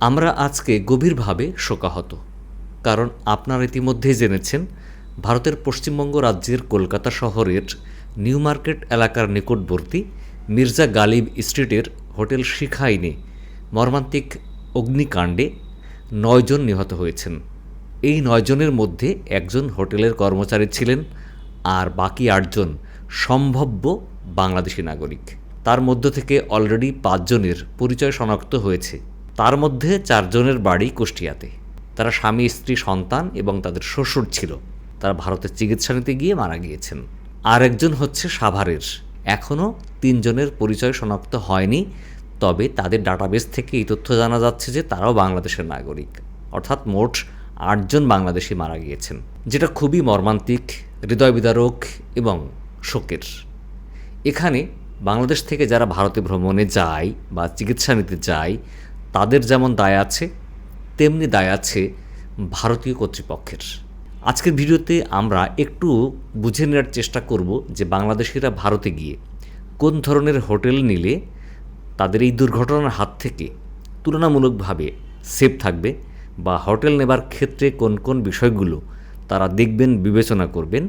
আমরা আজকে গভীরভাবে শোকাহত, কারণ আপনারা ইতিমধ্যেই জেনেছেন ভারতের পশ্চিমবঙ্গ রাজ্যের কলকাতা শহরের নিউ মার্কেট এলাকার নিকটবর্তী মির্জা গালিব স্ট্রিটের হোটেল শিখাইনে মর্মান্তিক অগ্নিকাণ্ডে ৯ জন নিহত হয়েছেন। এই ৯ জনের মধ্যে একজন হোটেলের কর্মচারী ছিলেন, আর বাকি ৮ জন সম্ভাব্য বাংলাদেশি নাগরিক। তার মধ্য থেকে অলরেডি ৫ জনের পরিচয় শনাক্ত হয়েছে। তার মধ্যে ৪ জনের বাড়ি কুষ্টিয়াতে। তারা স্বামী, স্ত্রী, সন্তান এবং তাদের শ্বশুর ছিল। তারা ভারতে চিকিৎসা নিতে গিয়ে মারা গিয়েছেন। আর একজন হচ্ছে সাভারের। এখনও ৩ জনের পরিচয় শনাক্ত হয়নি, তবে তাদের ডাটাবেস থেকে এই তথ্য জানা যাচ্ছে যে তারাও বাংলাদেশের নাগরিক। অর্থাৎ মোট ৮ জন বাংলাদেশি মারা গিয়েছেন, যেটা খুবই মর্মান্তিক, হৃদয় বিদারক এবং শোকের। এখানে বাংলাদেশ থেকে যারা ভারতে ভ্রমণে যায় বা চিকিৎসা নিতে যায়, তাদের যেমন দায় আছে, তেমনি দায় আছে ভারতীয় কর্তৃপক্ষের। আজকের ভিডিওতে আমরা একটু বুঝে নেওয়ার চেষ্টা করব যে বাংলাদেশিরা ভারতে গিয়ে কোন ধরনের হোটেল নিলে তাদের এই দুর্ঘটনার হাত থেকে তুলনামূলকভাবে সেফ থাকবে, বা হোটেল নেবার ক্ষেত্রে কোন কোন বিষয়গুলো তারা দেখবেন, বিবেচনা করবেন।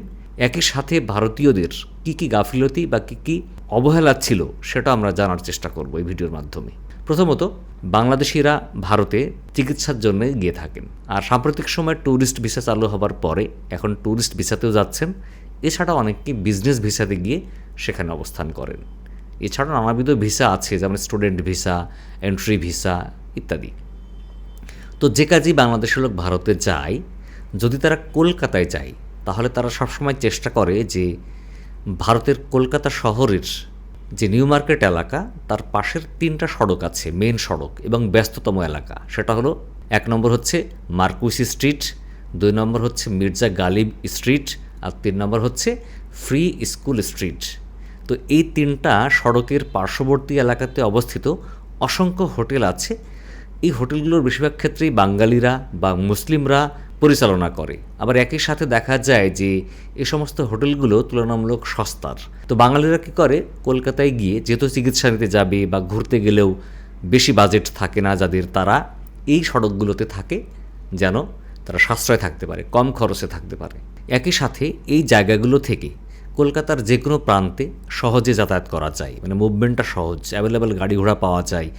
একই সাথে ভারতীয়দের কী কী গাফিলতি বা কী কী অবহেলা ছিল সেটা আমরা জানার চেষ্টা করব এই ভিডিওর মাধ্যমে। প্রথমত, বাংলাদেশিরা ভারতে চিকিৎসার জন্য গিয়ে থাকেন, আর সাম্প্রতিক সময় ট্যুরিস্ট ভিসা চালু হবার পরে এখন ট্যুরিস্ট ভিসাতেও যাচ্ছেন। এছাড়াও অনেকে বিজনেস ভিসাতে গিয়ে সেখানে অবস্থান করেন। এছাড়াও নানাবিধ ভিসা আছে, যেমন স্টুডেন্ট ভিসা, এন্ট্রি ভিসা ইত্যাদি। তো যে কাজেই বাংলাদেশের লোক ভারতে যায়, যদি তারা কলকাতায় যায় তাহলে তারা সবসময় চেষ্টা করে যে ভারতের কলকাতা শহরের যে নিউ মার্কেট এলাকা, তার পাশের 3টা সড়ক আছে, মেন সড়ক এবং ব্যস্ততম এলাকা। সেটা হলো 1 নম্বর হচ্ছে মার্কুইসি স্ট্রিট, 2 নম্বর হচ্ছে মির্জা গালিব স্ট্রিট, আর 3 নম্বর হচ্ছে ফ্রি স্কুল স্ট্রিট। তো এই 3টা সড়কের পার্শ্ববর্তী এলাকাতে অবস্থিত অসংখ্য হোটেল আছে। এই হোটেলগুলোর বেশিরভাগ ক্ষেত্রেই বাঙালিরা বা মুসলিমরা পরিচালনা করে। আবার একই সাথে দেখা যায় যে এই সমস্ত হোটেলগুলো তুলনামূলক সস্তার। তো বাঙালিরা কী করে, কলকাতায় গিয়ে যেহেতু চিকিৎসা নিতে যাবে বা ঘুরতে গেলেও বেশি বাজেট থাকে না যাদের, তারা এই সড়কগুলোতে থাকে যেন তারা সাশ্রয় থাকতে পারে, কম খরচে থাকতে পারে। একই সাথে এই জায়গাগুলো থেকে কলকাতার যে কোনো প্রান্তে সহজে যাতায়াত করা যায়, মানে মুভমেন্টটা সহজ, অ্যাভেলেবেল গাড়ি ঘোড়া পাওয়া যায়।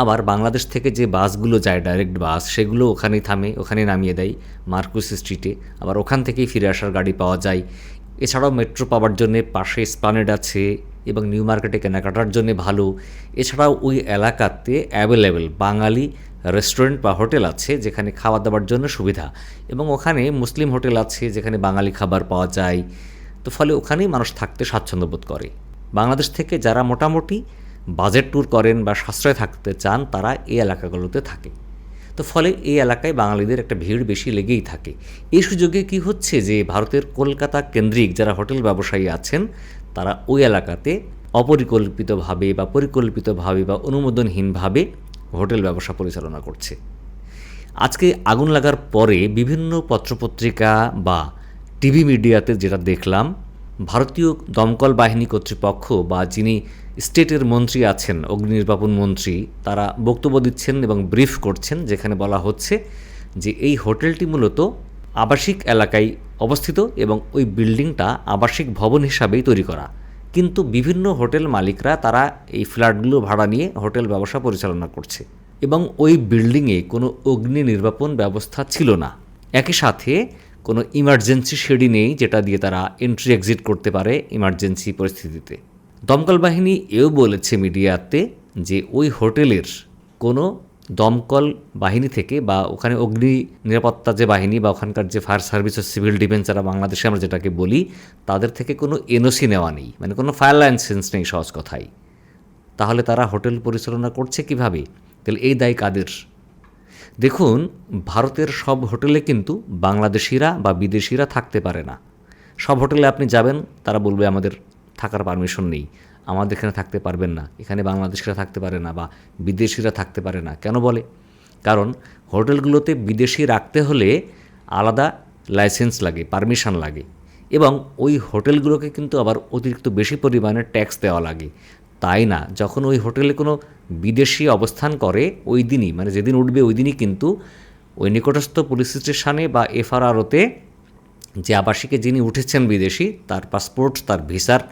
আবার বাংলাদেশ থেকে যে বাসগুলো যায়, ডাইরেক্ট বাস, সেগুলো ওখানেই থামে, ওখানেই নামিয়ে দেয় মার্কুইসি স্ট্রিটে। আবার ওখান থেকেই ফিরে আসার গাড়ি পাওয়া যায়। এছাড়াও মেট্রো পাওয়ার জন্যে পাশে এসপ্লানেড আছে এবং নিউ মার্কেটে কেনাকাটার জন্য ভালো। এছাড়াও ওই এলাকাতে অ্যাভেলেবেল বাঙালি রেস্টুরেন্ট বা হোটেল আছে যেখানে খাওয়া দাওয়ার জন্য সুবিধা, এবং ওখানে মুসলিম হোটেল আছে যেখানে বাঙালি খাবার পাওয়া যায়। তো ফলে ওখানেই মানুষ থাকতে স্বাচ্ছন্দ্য বোধ করে। বাংলাদেশ থেকে যারা মোটামুটি বাজেট ট্যুর করেন বা সাশ্রয় থাকতে চান, তারা এই এলাকাগুলোতে থাকে। তো ফলে এই এলাকায় বাঙালিদের একটা ভিড় বেশি লেগেই থাকে। এই সুযোগে কি হচ্ছে যে ভারতের কলকাতা কেন্দ্রিক যারা হোটেল ব্যবসায়ী আছেন, তারা ওই এলাকাতে অপরিকল্পিতভাবে বা পরিকল্পিতভাবে বা অনুমোদনহীনভাবে হোটেল ব্যবসা পরিচালনা করছে। আজকে আগুন লাগার পরে বিভিন্ন পত্রপত্রিকা বা টিভি মিডিয়াতে যেটা দেখলাম, ভারতীয় দমকল বাহিনী কর্তৃপক্ষ বা যিনি স্টেটের মন্ত্রী আছেন, অগ্নি নির্বাপন মন্ত্রী, তারা বক্তব্য দিচ্ছেন এবং ব্রিফ করছেন, যেখানে বলা হচ্ছে যে এই হোটেলটি মূলত আবাসিক এলাকায় অবস্থিত এবং ওই বিল্ডিংটা আবাসিক ভবন হিসাবেই তৈরি করা। কিন্তু বিভিন্ন হোটেল মালিকরা তারা এই ফ্ল্যাটগুলো ভাড়া নিয়ে হোটেল ব্যবসা পরিচালনা করছে, এবং ওই বিল্ডিংয়ে কোনো অগ্নি নির্বাপন ব্যবস্থা ছিল না। একই সাথে কোনো ইমার্জেন্সি সিঁড়ি নেই যেটা দিয়ে তারা এন্ট্রি এক্সিট করতে পারে ইমার্জেন্সি পরিস্থিতিতে। দমকল বাহিনী এও বলেছে মিডিয়াতে যে ওই হোটেলের কোনো দমকল বাহিনী থেকে বা ওখানে অগ্নি নিরাপত্তা যে বাহিনী বা ওখানকার যে ফায়ার সার্ভিস ও সিভিল ডিফেন্স, যারা বাংলাদেশে আমরা যেটাকে বলি, তাদের থেকে কোনো এনওসি নেওয়া নেই, মানে কোনো ফায়ার লাইসেন্স নেই সহজ কথায়। তাহলে তারা হোটেল পরিচালনা করছে কিভাবে? তাহলে এই দায় কাদের? দেখুন, ভারতের সব হোটেলে কিন্তু বাংলাদেশিরা বা বিদেশিরা থাকতে পারে না। সব হোটেলে আপনি যাবেন, তারা বলবে আমাদের থাকার পারমিশন নেই, আমাদের এখানে থাকতে পারবেন না, এখানে বাংলাদেশিরা থাকতে পারে না বা বিদেশিরা থাকতে পারে না। কেন বলে? কারণ হোটেলগুলোতে বিদেশি রাখতে হলে আলাদা লাইসেন্স লাগে, পারমিশন লাগে, এবং ওই হোটেলগুলোকে কিন্তু আবার অতিরিক্ত বেশি পরিমাণে ট্যাক্স দেওয়া লাগে। তাই না, যখন ওই হোটেলে কোনো বিদেশি অবস্থান করে ওই দিনই, মানে যেদিন উঠবে ওই দিনই কিন্তু ওই নিকটস্থ পুলিশ স্টেশনে বা এফআরআরওতে যে আবাসিকে যিনি উঠেছেন বিদেশি, তার পাসপোর্ট, তার ভিসার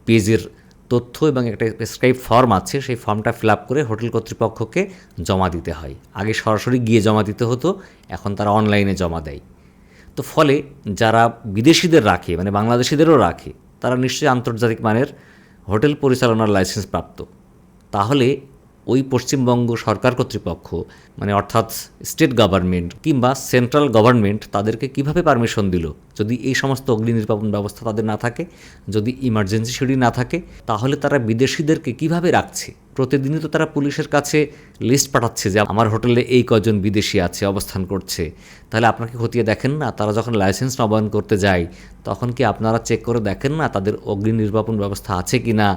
পেজের তথ্য এবং একটা প্রেসক্রাইব ফর্ম আছে, সেই ফর্মটা ফিল আপ করে হোটেল কর্তৃপক্ষকে জমা দিতে হয়। আগে সরাসরি গিয়ে জমা দিতে হতো, এখন তারা অনলাইনে জমা দেয়। তো ফলে যারা বিদেশিদের রাখে, মানে বাংলাদেশিদেরও রাখে, তারা নিশ্চয়ই আন্তর্জাতিক মানের হোটেল পরিচালনার লাইসেন্স প্রাপ্ত। তাহলে ওই পশ্চিমবঙ্গ সরকার কর্তৃপক্ষ, মানে অর্থাৎ স্টেট গভর্নমেন্ট কিংবা সেন্ট্রাল গভর্নমেন্ট তাদেরকে কিভাবে পারমিশন দিল? যদি এই সমস্ত অগ্নি নির্বাপন ব্যবস্থা তাদের না থাকে, যদি ইমার্জেন্সি সিঁড়ি না থাকে, তাহলে তারা বিদেশিদেরকে কিভাবে রাখছে? প্রতিদিনই তো তারা পুলিশের কাছে লিস্ট পাঠাচ্ছে যে আমার হোটেলে এই কজন বিদেশি আছে, অবস্থান করছে। তাহলে আপনাকে খতিয়ে দেখেন না? তারা যখন লাইসেন্স নবায়ন করতে যায় তখন কি আপনারা চেক করে দেখেন না তাদের অগ্নি নির্বাপন ব্যবস্থা আছে কি না,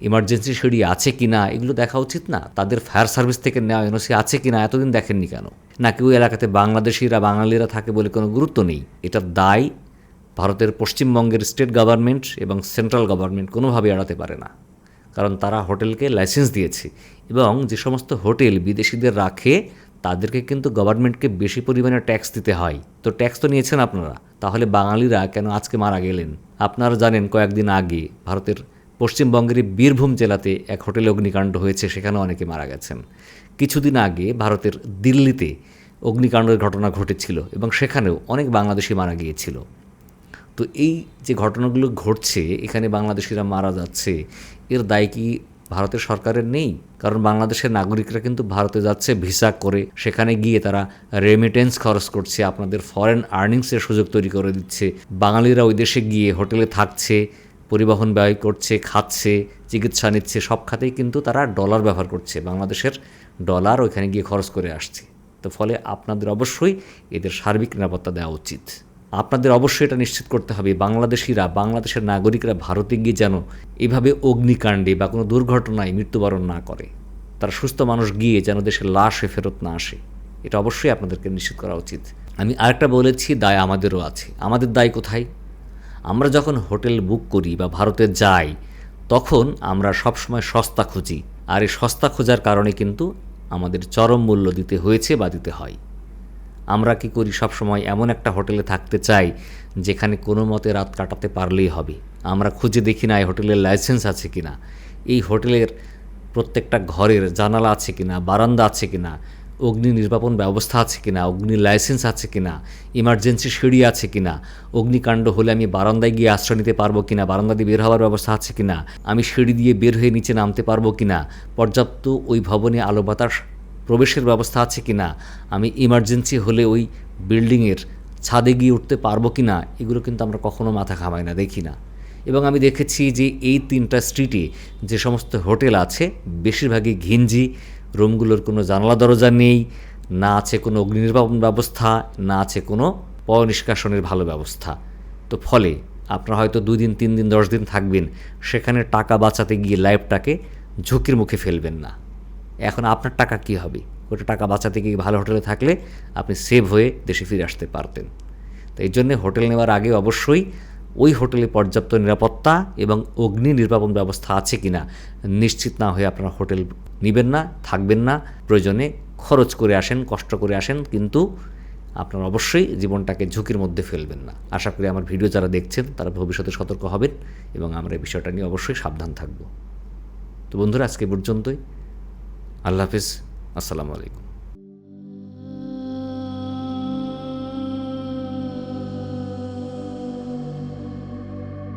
ইমার্জেন্সি সিঁড়ি আছে কি না? এগুলো দেখা উচিত না? তাদের ফায়ার সার্ভিস থেকে নেওয়া এনওসি আছে কি না এতদিন দেখেননি কেন? নাকি ওই এলাকাতে বাংলাদেশিরা, বাঙালিরা থাকে বলে কোনো গুরুত্ব নেই? এটার দায় ভারতের পশ্চিমবঙ্গের স্টেট গভর্নমেন্ট এবং সেন্ট্রাল গভর্নমেন্ট কোনোভাবে এড়াতে পারে না, কারণ তারা হোটেলকে লাইসেন্স দিয়েছে। এবং যে সমস্ত হোটেল বিদেশিদের রাখে তাদেরকে কিন্তু গভর্নমেন্টকে বেশি পরিমাণে ট্যাক্স দিতে হয়। তো ট্যাক্স তো নিয়েছেন আপনারা, তাহলে বাঙালিরা কেন আজকে মারা গেলেন? আপনারা জানেন কয়েকদিন আগে ভারতের পশ্চিমবঙ্গের বীরভূম জেলাতে এক হোটেলে অগ্নিকাণ্ড হয়েছে, সেখানে অনেকে মারা গেছেন। কিছুদিন আগে ভারতের দিল্লিতে অগ্নিকাণ্ডের ঘটনা ঘটেছিল এবং সেখানেও অনেক বাংলাদেশি মারা গিয়েছিল। তো এই যে ঘটনাগুলো ঘটছে, এখানে বাংলাদেশিরা মারা যাচ্ছে, এর দায় কি ভারতের সরকারের নেই? কারণ বাংলাদেশের নাগরিকরা কিন্তু ভারতে যাচ্ছে ভিসা করে, সেখানে গিয়ে তারা রেমিটেন্স খরচ করছে, আপনাদের ফরেন আর্নিংসের সুযোগ তৈরি করে দিচ্ছে। বাঙালিরা ওই দেশে গিয়ে হোটেলে থাকছে, পরিবহন ব্যয় করছে, খাচ্ছে, চিকিৎসা নিচ্ছে, সব খাতেই কিন্তু তারা ডলার ব্যবহার করছে, বাংলাদেশের ডলার ওইখানে গিয়ে খরচ করে আসছে। তো ফলে আপনাদের অবশ্যই এদের সার্বিক নিরাপত্তা দেওয়া উচিত। আপনাদের অবশ্যই এটা নিশ্চিত করতে হবে বাংলাদেশিরা, বাংলাদেশের নাগরিকরা ভারতে গিয়ে যেন এভাবে অগ্নিকাণ্ডে বা কোনো দুর্ঘটনায় মৃত্যুবরণ না করে। তারা সুস্থ মানুষ গিয়ে যেন দেশের লাশ হয়ে ফেরত না আসে, এটা অবশ্যই আপনাদেরকে নিশ্চিত করা উচিত। আমি আরেকটা বলেছি, দায় আমাদেরও আছে। আমাদের দায় কোথায়? আমরা যখন হোটেল বুক করি বা ভারতে যাই তখন আমরা সবসময় সস্তা খুঁজি, আর এই সস্তা খোঁজার কারণে কিন্তু আমাদের চরম মূল্য দিতে হয়েছে বা দিতে হয়। আমরা কি করি? সবসময় এমন একটা হোটেলে থাকতে চাই যেখানে কোনো মতে রাত কাটাতে পারলেই হবে। আমরা খুঁজে দেখি না এই হোটেলের লাইসেন্স আছে কিনা, এই হোটেলের প্রত্যেকটা ঘরের জানালা আছে কিনা, বারান্দা আছে কিনা, অগ্নি নির্বাপন ব্যবস্থা আছে কিনা, অগ্নি লাইসেন্স আছে কিনা, ইমার্জেন্সি সিঁড়ি আছে কিনা, অগ্নিকাণ্ড হলে আমি বারান্দায় গিয়ে আশ্রয় নিতে পারবো কিনা, বারান্দা দিয়ে বের হওয়ার ব্যবস্থা আছে কিনা, আমি সিঁড়ি দিয়ে বের হয়ে নিচে নামতে পারবো কিনা, পর্যাপ্ত ওই ভবনে আলো বাতাস প্রবেশের ব্যবস্থা আছে কিনা, আমি ইমার্জেন্সি হলে ওই বিল্ডিংয়ের ছাদে গিয়ে উঠতে পারবো কিনা, এগুলো কিন্তু আমরা কখনো মাথা ঘামাই না, দেখি না। এবং আমি দেখেছি যে এই 3টা স্ট্রিটে যে সমস্ত হোটেল আছে বেশিরভাগই ঘিঞ্জি, রুমগুলোর কোনো জানালা দরজা নেই, না আছে কোনো অগ্নি নির্বাপন ব্যবস্থা, না আছে কোনো পয়ঃনিষ্কাশনের ভালো ব্যবস্থা। তো ফলে আপনারা হয়তো 2 দিন 3 দিন 10 দিন থাকবেন, সেখানে টাকা বাঁচাতে গিয়ে লাইফটাকে ঝুঁকির মুখে ফেলবেন না। এখন আপনার টাকা কি হবে? ওটা টাকা বাঁচাতে গিয়ে ভালো হোটেলে থাকলে আপনি সেভ হয়ে দেশে ফিরে আসতে পারতেন। তো এই জন্যে হোটেল নেওয়ার আগে অবশ্যই ওই হোটেলে পর্যাপ্ত নিরাপত্তা এবং অগ্নি নির্বাপন ব্যবস্থা আছে কিনা নিশ্চিত না হয়ে আপনারা হোটেল নেবেন না, থাকবেন না। প্রয়োজনে খরচ করে আসেন, কষ্ট করে আসেন, কিন্তু আপনারা অবশ্যই জীবনটাকে ঝুঁকির মধ্যে ফেলবেন না। আশা করি আমার ভিডিও যারা দেখছেন তারা ভবিষ্যতে সতর্ক হবেন এবং আমরা এই বিষয়টা নিয়ে অবশ্যই সাবধান থাকব। তো বন্ধুরা, আজকে পর্যন্তই। আল্লাহ হাফিজ, আসসালামু আলাইকুম।